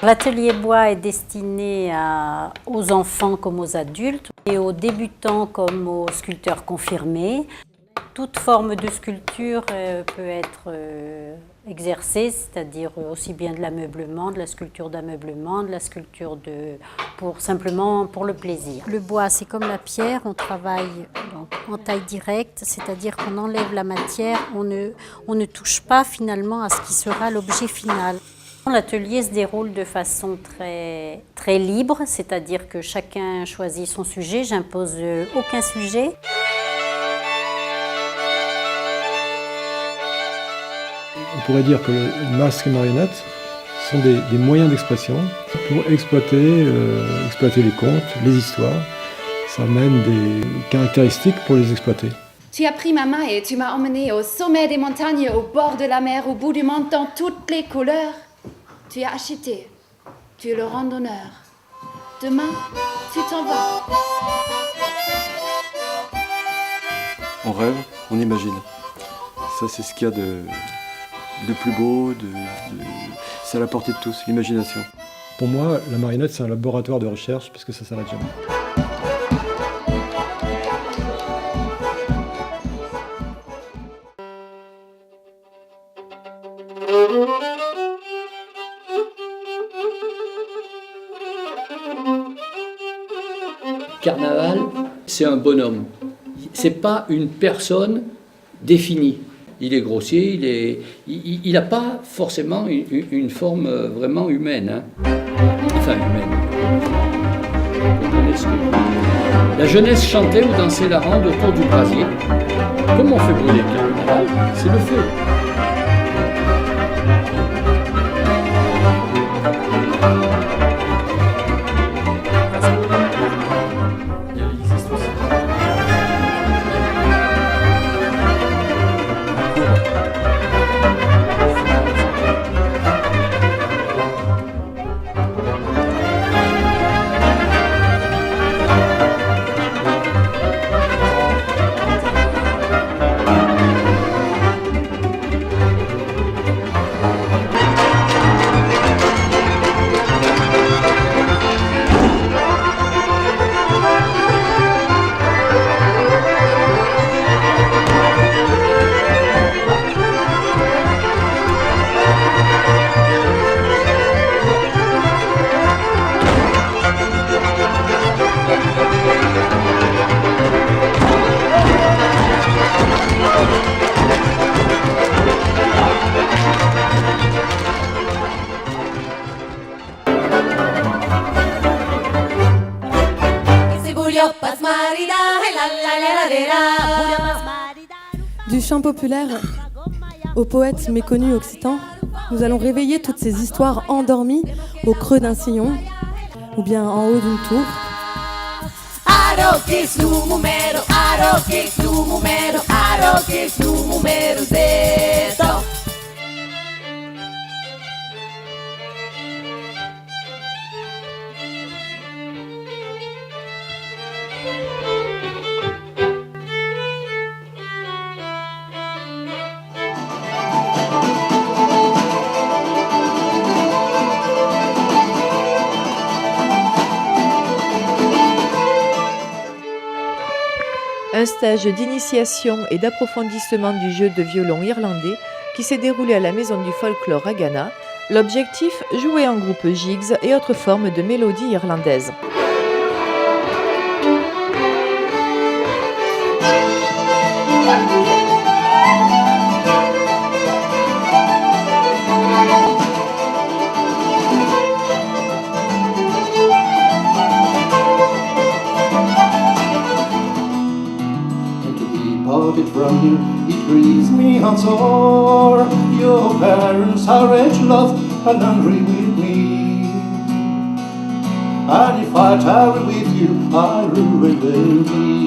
l'atelier bois est destiné aux enfants comme aux adultes et aux débutants comme aux sculpteurs confirmés. Toute forme de sculpture peut être exercée, c'est-à-dire aussi bien de l'ameublement, de la sculpture d'ameublement, de la sculpture simplement pour le plaisir. Le bois, c'est comme la pierre, on travaille donc en taille directe, c'est-à-dire qu'on enlève la matière, on ne touche pas finalement à ce qui sera l'objet final. L'atelier se déroule de façon très, très libre, c'est-à-dire que chacun choisit son sujet, j'impose aucun sujet. On pourrait dire que le masque et marionnette sont des moyens d'expression pour exploiter les contes, les histoires. Ça amène des caractéristiques pour les exploiter. Tu as pris ma main et tu m'as emmené au sommet des montagnes, au bord de la mer, au bout du monde, dans toutes les couleurs. Tu as acheté, tu es le randonneur. Demain, tu t'en vas. On rêve, on imagine. Ça, c'est ce qu'il y a de plus beau, c'est à la portée de tous, l'imagination. Pour moi, la marionnette, c'est un laboratoire de recherche parce que ça s'arrête jamais. Carnaval, c'est un bonhomme. C'est pas une personne définie. Il est grossier, il n'a pas forcément une forme vraiment humaine. Hein. Enfin, humaine. La jeunesse chantait ou dansait la ronde autour du brasier. Comment on fait brûler le carnaval? C'est le feu. Du chant populaire aux poètes méconnus occitans, nous allons réveiller toutes ces histoires endormies au creux d'un sillon ou bien en haut d'une tour. Un stage d'initiation et d'approfondissement du jeu de violon irlandais qui s'est déroulé à la Maison du Folklore à Ghana. L'objectif, jouer en groupe jigs et autres formes de mélodies irlandaises. From you, it grieves me heart sore. Your parents are rich, love, and hungry with me. And if I tarry with you, I ruin will be.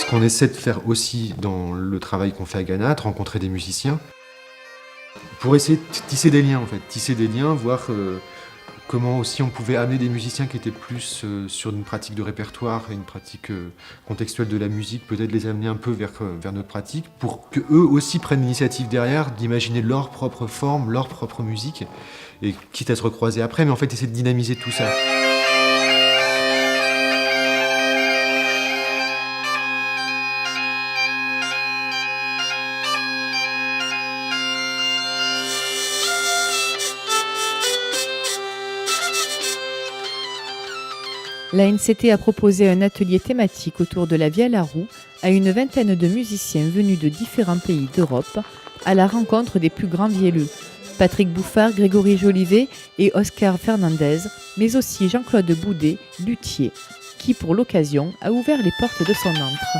qu'on essaie de faire aussi dans le travail qu'on fait à Ghana, de rencontrer des musiciens, pour essayer de tisser des liens en fait, voir comment aussi on pouvait amener des musiciens qui étaient plus sur une pratique de répertoire et une pratique contextuelle de la musique, peut-être les amener un peu vers notre pratique, pour qu'eux aussi prennent l'initiative derrière d'imaginer leur propre forme, leur propre musique, et quitte à se recroiser après, mais en fait essayer de dynamiser tout ça. La NCT a proposé un atelier thématique autour de la vie à la roue à une vingtaine de musiciens venus de différents pays d'Europe à la rencontre des plus grands vielleux. Patrick Bouffard, Grégory Jolivet et Oscar Fernandez, mais aussi Jean-Claude Boudet, luthier, qui pour l'occasion a ouvert les portes de son antre.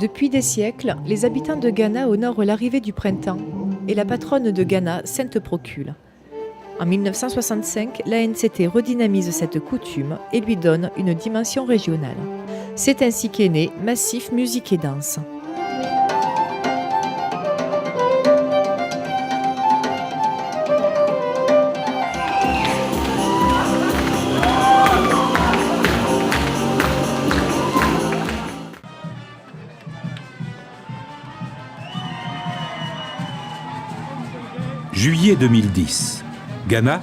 Depuis des siècles, les habitants de Ghana honorent l'arrivée du printemps et la patronne de Ghana, Sainte Procule. En 1965, l'ANCT redynamise cette coutume et lui donne une dimension régionale. C'est ainsi qu'est né Massif Musique et Danse. Juillet 2010. Ghana,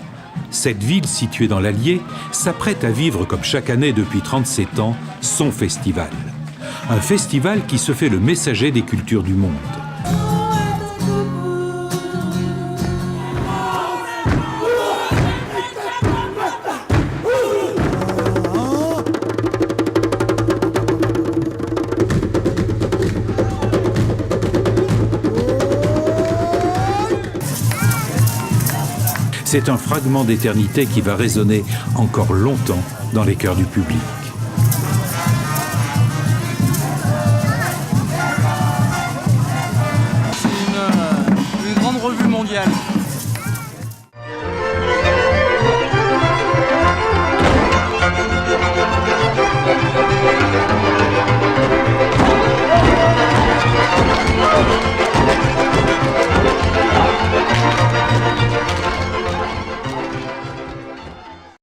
cette ville située dans l'Allier, s'apprête à vivre comme chaque année depuis 37 ans son festival. Un festival qui se fait le messager des cultures du monde. C'est un fragment d'éternité qui va résonner encore longtemps dans les cœurs du public. C'est une grande revue mondiale.